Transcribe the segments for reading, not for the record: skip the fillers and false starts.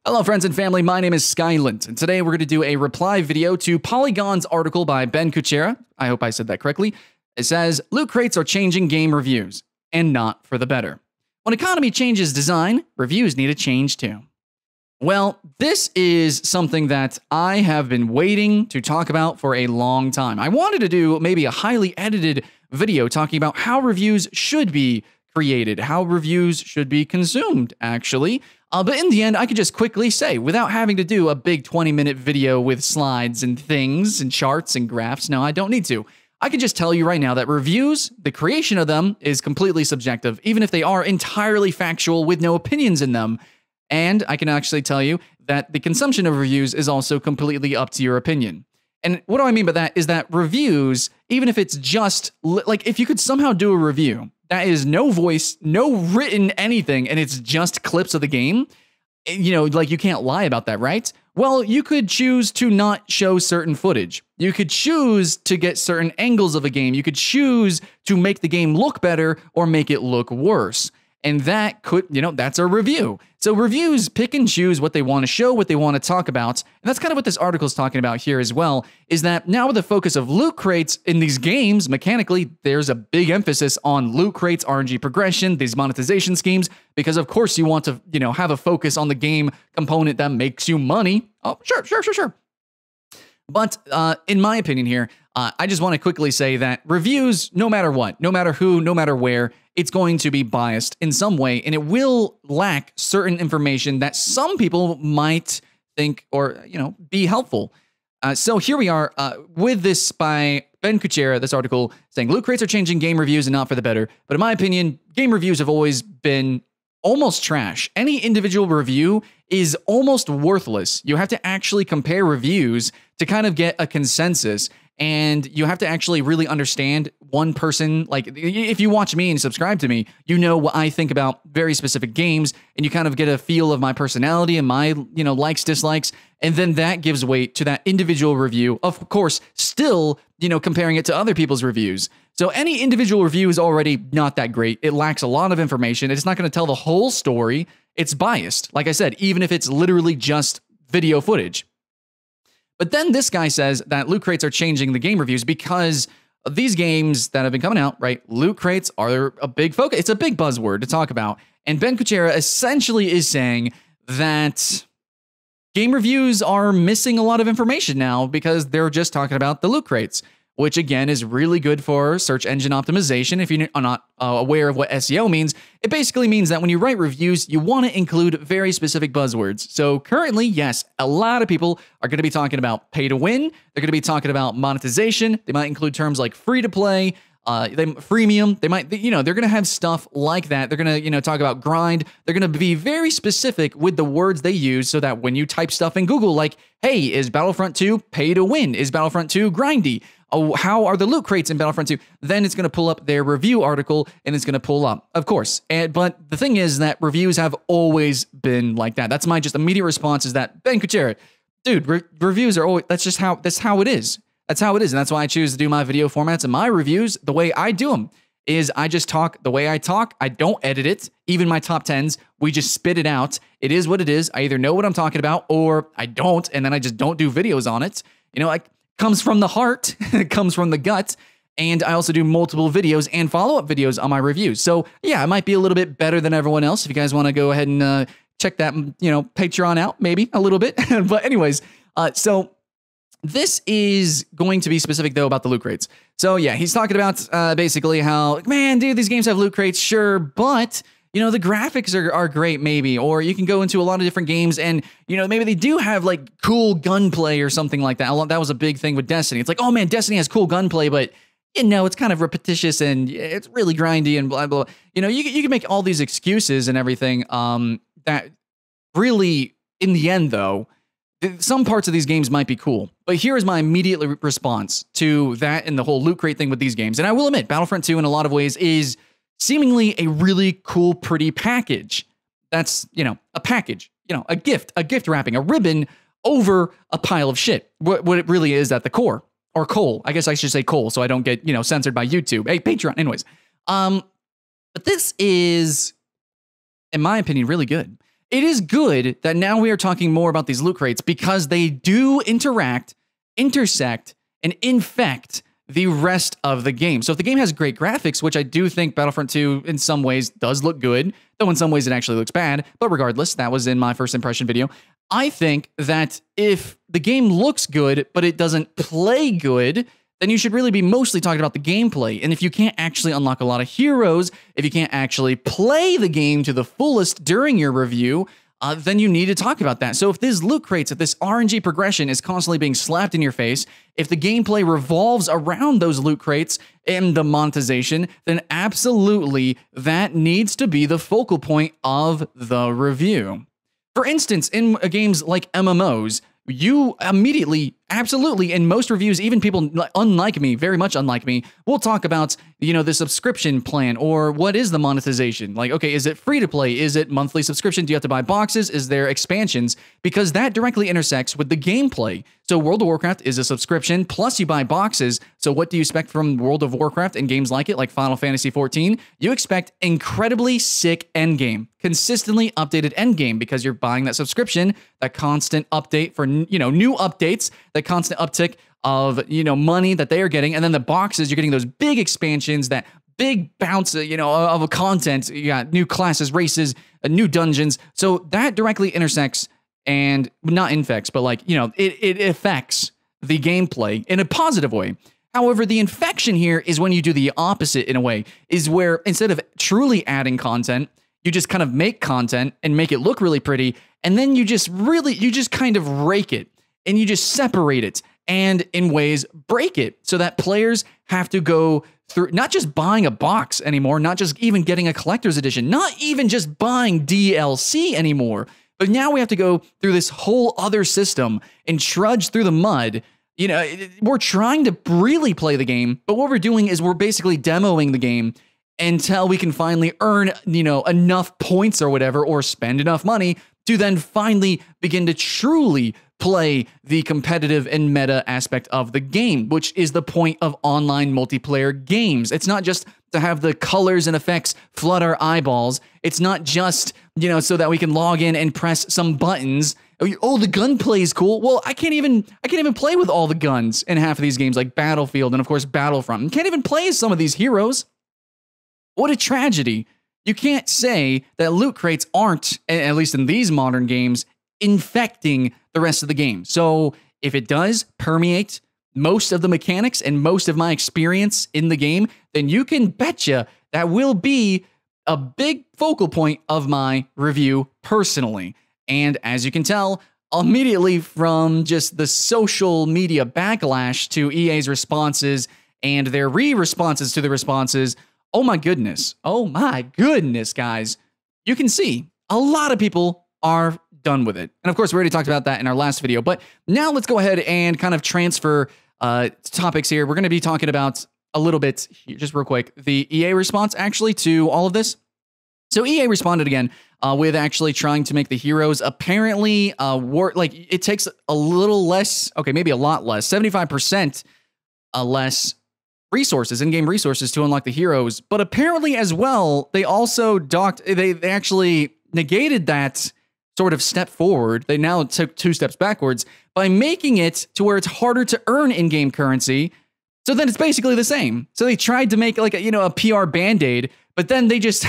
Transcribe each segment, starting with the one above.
Hello friends and family, my name is Skylent, and today we're going to do a reply video to Polygon's article by Ben Kuchera. I hope I said that correctly. It says, loot crates are changing game reviews, and not for the better. When economy changes design, reviews need to change too. Well, this is something that I have been waiting to talk about for a long time. I wanted to do maybe a highly edited video talking about how reviews should be created, how reviews should be consumed, actually. But in the end, I could just quickly say, without having to do a big 20-minute video with slides and things and charts and graphs, no, I don't need to. I can just tell you right now that reviews, the creation of them, is completely subjective, even if they are entirely factual with no opinions in them. And I can actually tell you that the consumption of reviews is also completely up to your opinion. And what do I mean by that is that reviews, even if it's just, like, if you could somehow do a review that is no voice, no written anything, and it's just clips of the game, you know, like, you can't lie about that, right? Well, you could choose to not show certain footage. You could choose to get certain angles of a game. You could choose to make the game look better or make it look worse. And that could, you know, that's a review. So reviews pick and choose what they want to show, what they want to talk about. And that's kind of what this article is talking about here as well, is that now with the focus of loot crates in these games, mechanically, there's a big emphasis on loot crates, RNG progression, these monetization schemes, because of course you want to, you know, have a focus on the game component that makes you money. Oh, sure. But in my opinion here, I just want to quickly say that reviews, no matter what, no matter who, no matter where, it's going to be biased in some way, and it will lack certain information that some people might think or, you know, be helpful. So here we are with this by Ben Kuchera, this article saying loot crates are changing game reviews and not for the better. But in my opinion, game reviews have always been almost trash. Any individual review is almost worthless. You have to actually compare reviews to kind of get a consensus. And you have to actually really understand one person. Like, if you watch me and subscribe to me, you know what I think about very specific games, and you kind of get a feel of my personality and my, you know, likes, dislikes, and then that gives weight to that individual review. Of course, still, you know, comparing it to other people's reviews. So any individual review is already not that great. It lacks a lot of information. It's not going to tell the whole story. It's biased. Like I said, even if it's literally just video footage. But then this guy says that loot crates are changing the game reviews because of these games that have been coming out, right? Loot crates are a big focus. It's a big buzzword to talk about. And Ben Kuchera essentially is saying that game reviews are missing a lot of information now because they're just talking about the loot crates, which again is really good for search engine optimization. If you're not aware of what SEO means, it basically means that when you write reviews, you want to include very specific buzzwords. So currently, yes, a lot of people are going to be talking about pay to win. They're going to be talking about monetization. They might include terms like free to play, freemium. They might, you know, they're going to have stuff like that. They're going to, you know, talk about grind. They're going to be very specific with the words they use so that when you type stuff in Google, like, hey, is Battlefront 2 pay to win? Is Battlefront 2 grindy? Oh, how are the loot crates in Battlefront 2? Then it's going to pull up their review article, and it's going to pull up, of course. But the thing is that reviews have always been like that. That's my just immediate response is that, Ben Kuchera, dude, reviews are always, that's how it is. That's how it is, and that's why I choose to do my video formats and my reviews the way I do them, is I just talk the way I talk. I don't edit it. Even my top 10s, we just spit it out. It is what it is. I either know what I'm talking about or I don't, and then I just don't do videos on it. You know, like, comes from the heart, it comes from the gut, and I also do multiple videos and follow-up videos on my reviews. So yeah, it might be a little bit better than everyone else. If you guys want to go ahead and check that, you know, Patreon out, maybe a little bit. But anyways, so this is going to be specific though about the loot crates. So yeah, he's talking about basically how, man, dude, these games have loot crates, sure, but you know, the graphics are great, maybe, or you can go into a lot of different games and, you know, maybe they do have like cool gunplay or something like that. That was a big thing with Destiny. It's like, oh man, Destiny has cool gunplay, but you know, it's kind of repetitious and it's really grindy and blah, blah. You know, you can make all these excuses and everything that really, in the end though, some parts of these games might be cool. But here is my immediate response to that and the whole loot crate thing with these games. And I will admit, Battlefront 2 in a lot of ways is seemingly a really cool, pretty package. That's, you know, a package, you know, a gift wrapping, a ribbon over a pile of shit. What it really is at the core, or coal. I guess I should say coal so I don't get, you know, censored by YouTube. Hey, Patreon. Anyways, but this is, in my opinion, really good. It is good that now we are talking more about these loot crates because they do interact, intersect, and infect the rest of the game. So if the game has great graphics, which I do think Battlefront 2 in some ways does look good, though in some ways it actually looks bad, but regardless, that was in my first impression video. I think that if the game looks good, but it doesn't play good, then you should really be mostly talking about the gameplay. And if you can't actually unlock a lot of heroes, if you can't actually play the game to the fullest during your review, then you need to talk about that. So if these loot crates, if this RNG progression is constantly being slapped in your face, if the gameplay revolves around those loot crates and the monetization, then absolutely that needs to be the focal point of the review. For instance, in games like MMOs, you immediately, absolutely, in most reviews, even people unlike me, very much unlike me, will talk about, the subscription plan or what is the monetization? Like, okay, is it free to play? Is it monthly subscription? Do you have to buy boxes? Is there expansions? Because that directly intersects with the gameplay. So World of Warcraft is a subscription, plus you buy boxes. So what do you expect from World of Warcraft and games like it, like Final Fantasy XIV? You expect incredibly sick endgame, consistently updated endgame, because you're buying that subscription, that constant update for, new updates, that constant uptick of, money that they are getting. And then the boxes, you're getting those big expansions, that big bounce, of content. You got new classes, races, new dungeons. So that directly intersects and not infects, but it affects the gameplay in a positive way. However, the infection here is when you do the opposite in a way, is where instead of truly adding content, you just kind of make content and make it look really pretty. And then you just kind of rake it and you just separate it and in ways break it so that players have to go through not just buying a box anymore, not just even getting a collector's edition, not even just buying DLC anymore. But now we have to go through this whole other system and trudge through the mud. We're trying to really play the game, but what we're doing is we're basically demoing the game until we can finally earn, enough points or whatever, or spend enough money to then finally begin to truly play the competitive and meta aspect of the game, which is the point of online multiplayer games. It's not just to have the colors and effects flood our eyeballs. It's not just, so that we can log in and press some buttons. Oh, the gunplay is cool. Well, I can't even play with all the guns in half of these games, like Battlefield and of course Battlefront. I can't even play as some of these heroes. What a tragedy. You can't say that loot crates aren't, at least in these modern games, infecting the rest of the game. So if it does permeate most of the mechanics and most of my experience in the game, then you can betcha that will be a big focal point of my review personally. And as you can tell, immediately from just the social media backlash to EA's responses and their responses to the responses, oh my goodness, guys, you can see a lot of people are done with it. And of course, we already talked about that in our last video, but now let's go ahead and kind of transfer topics here. We're going to be talking about a little bit, just real quick, the EA response actually to all of this. So EA responded again with actually trying to make the heroes apparently work, like it takes a little less, okay, maybe a lot less, 75% less resources, in-game resources to unlock the heroes. But apparently as well, they also they actually negated that sort of step forward. They now took 2 steps backwards by making it to where it's harder to earn in-game currency. So then it's basically the same. So they tried to make like a PR band-aid, but then they just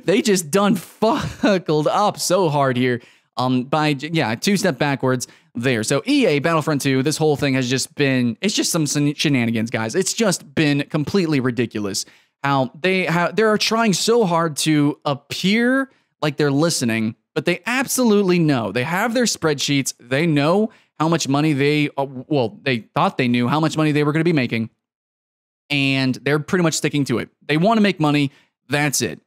they just done fuckled up so hard here by 2 step backwards there. So EA Battlefront 2, this whole thing has just been, it's just some shenanigans, guys. It's just been completely ridiculous how they are trying so hard to appear like they're listening, but they absolutely know. They have their spreadsheets. They know how much money they thought they knew how much money they were going to be making, and they're pretty much sticking to it. They want to make money. That's it.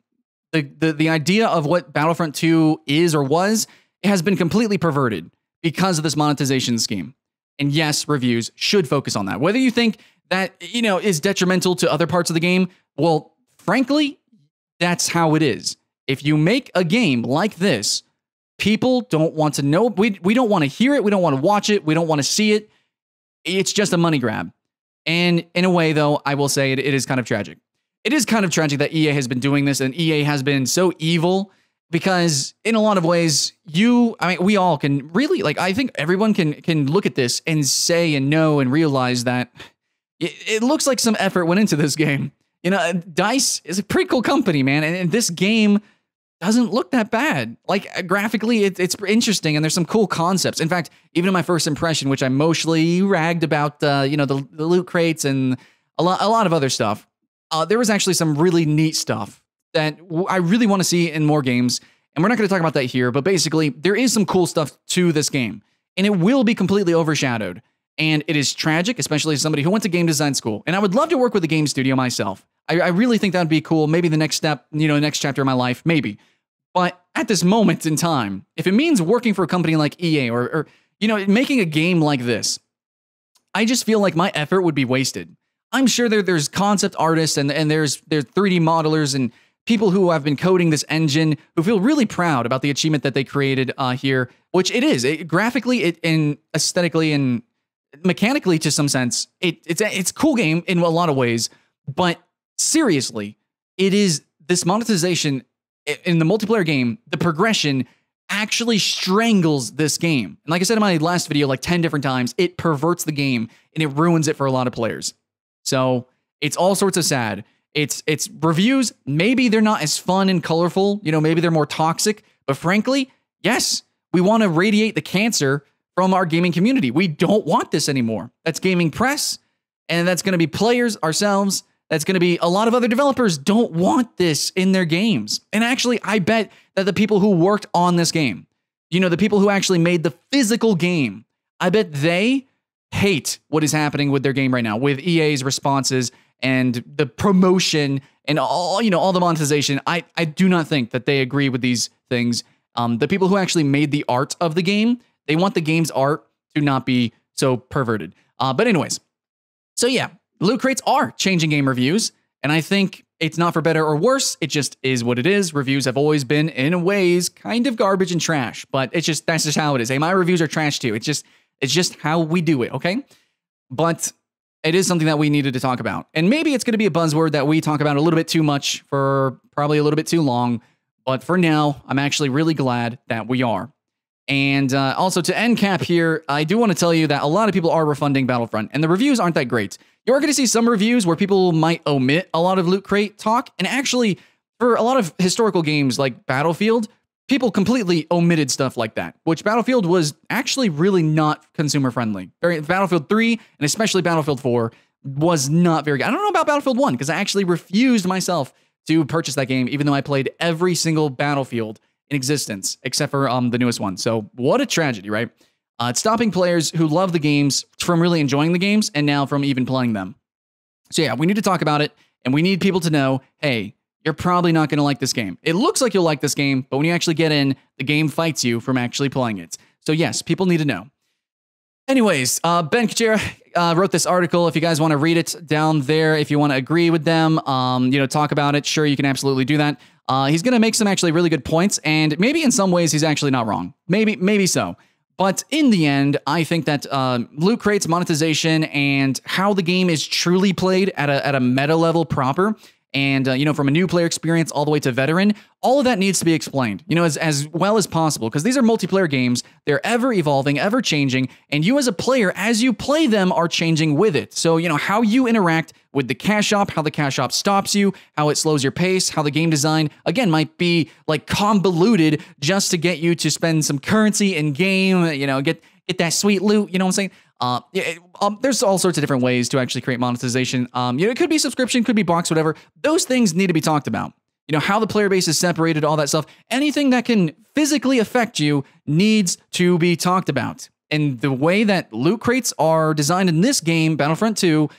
The idea of what Battlefront 2 is or was, it has been completely perverted because of this monetization scheme. And yes, reviews should focus on that. Whether you think that, is detrimental to other parts of the game, well, frankly, that's how it is. If you make a game like this, people don't want to know. We don't want to hear it. We don't want to watch it. We don't want to see it. It's just a money grab. And in a way, though, I will say it is kind of tragic. It is kind of tragic that EA has been doing this, and EA has been so evil, because in a lot of ways, we all can really, like, I think everyone can look at this and say and know and realize that it looks like some effort went into this game. You know, DICE is a pretty cool company, man, and this game doesn't look that bad. Like, graphically, it's interesting, and there's some cool concepts. In fact, even in my first impression, which I mostly ragged about, the loot crates and a lot of other stuff, there was actually some really neat stuff that I really want to see in more games, and we're not going to talk about that here, but basically, there is some cool stuff to this game, and it will be completely overshadowed, and it is tragic, especially as somebody who went to game design school, and I would love to work with a game studio myself. I really think that would be cool. Maybe the next step, next chapter of my life, maybe. But at this moment in time, if it means working for a company like EA or making a game like this, I just feel like my effort would be wasted. I'm sure there's concept artists and there's 3D modelers and people who have been coding this engine who feel really proud about the achievement that they created here, which it is. Graphically, and aesthetically and mechanically, to some sense, it's a cool game in a lot of ways. But seriously, it is this monetization in the multiplayer game, the progression actually strangles this game. And like I said in my last video, like 10 different times, it perverts the game and it ruins it for a lot of players. So it's all sorts of sad. It's reviews. Maybe they're not as fun and colorful. Maybe they're more toxic. But frankly, yes, we want to radiate the cancer from our gaming community. We don't want this anymore. That's gaming press, and that's going to be players ourselves. That's going to be a lot of other developers don't want this in their games. And actually, I bet that the people who worked on this game, the people who actually made the physical game, I bet they hate what is happening with their game right now, with EA's responses and the promotion and all the monetization. I do not think that they agree with these things. The people who actually made the art of the game, they want the game's art to not be so perverted. But anyways, so yeah. Loot crates are changing game reviews, and I think it's not for better or worse. It just is what it is. Reviews have always been, in ways, kind of garbage and trash, but that's just how it is. Hey, my reviews are trash too. It's just how we do it, okay? But it is something that we needed to talk about, and maybe it's going to be a buzzword that we talk about a little bit too much for probably a little bit too long. But for now, I'm actually really glad that we are. And also to end cap here, I do want to tell you that a lot of people are refunding Battlefront, and the reviews aren't that great. You are going to see some reviews where people might omit a lot of loot crate talk, and actually, for a lot of historical games like Battlefield, people completely omitted stuff like that, which Battlefield was actually really not consumer friendly. Battlefield 3, and especially Battlefield 4, was not very good. I don't know about Battlefield 1, because I actually refused myself to purchase that game, even though I played every single Battlefield in existence, except for the newest one. So what a tragedy, right? It's stopping players who love the games from really enjoying the games and now from even playing them. So yeah, we need to talk about it, and we need people to know, hey, you're probably not going to like this game. It looks like you'll like this game, but when you actually get in, the game fights you from actually playing it. So yes, people need to know. Anyways, Ben Kuchera wrote this article. If you guys want to read it down there, if you want to agree with them, talk about it, sure, you can absolutely do that. He's going to make some actually really good points, and maybe in some ways he's actually not wrong. Maybe so. But in the end, I think that loot crates, monetization, and how the game is truly played at a meta level proper, and from a new player experience all the way to veteran, all of that needs to be explained, as well as possible, because these are multiplayer games. They're ever evolving, ever changing, and you as a player, as you play them, are changing with it. So, how you interact with the cash shop, how the cash shop stops you, how it slows your pace, how the game design, again, might be like convoluted just to get you to spend some currency in game, get that sweet loot, you know what I'm saying? There's all sorts of different ways to actually create monetization. It could be subscription, could be box, whatever. Those things need to be talked about. How the player base is separated, all that stuff. Anything that can physically affect you needs to be talked about. And the way that loot crates are designed in this game, Battlefront 2,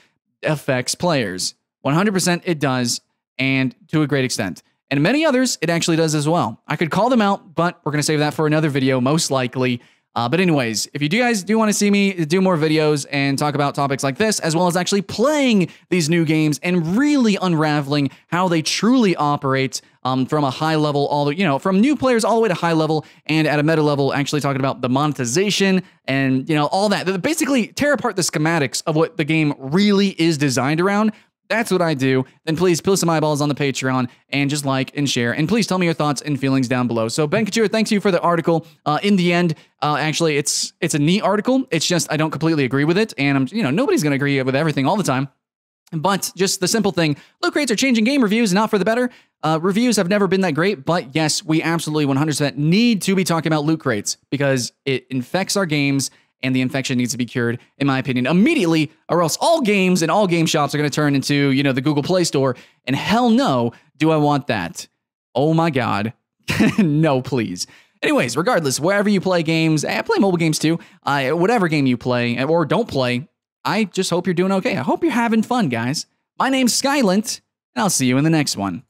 affects players. 100% it does, and to a great extent. And many others, it actually does as well. I could call them out, but we're going to save that for another video, most likely. But anyways, if you guys do want to see me do more videos and talk about topics like this, as well as actually playing these new games and really unraveling how they truly operate from a high level, from new players all the way to high level, and at a meta level, actually talking about the monetization and, all that. Basically, tear apart the schematics of what the game really is designed around. that's what I do, then please put some eyeballs on the Patreon and just like and share. And please tell me your thoughts and feelings down below. So Ben Couture, thanks you for the article. In the end, actually, it's a neat article. It's just I don't completely agree with it. And nobody's going to agree with everything all the time. But just the simple thing, loot crates are changing game reviews, not for the better. Reviews have never been that great, but yes, we absolutely 100% need to be talking about loot crates because it infects our games and the infection needs to be cured, in my opinion, immediately, or else all games and all game shops are going to turn into, the Google Play Store, and hell no, do I want that. Oh my God. No, please. Anyways, regardless, wherever you play games, I play mobile games too, whatever game you play or don't play, I just hope you're doing okay. I hope you're having fun, guys. My name's Skylent, and I'll see you in the next one.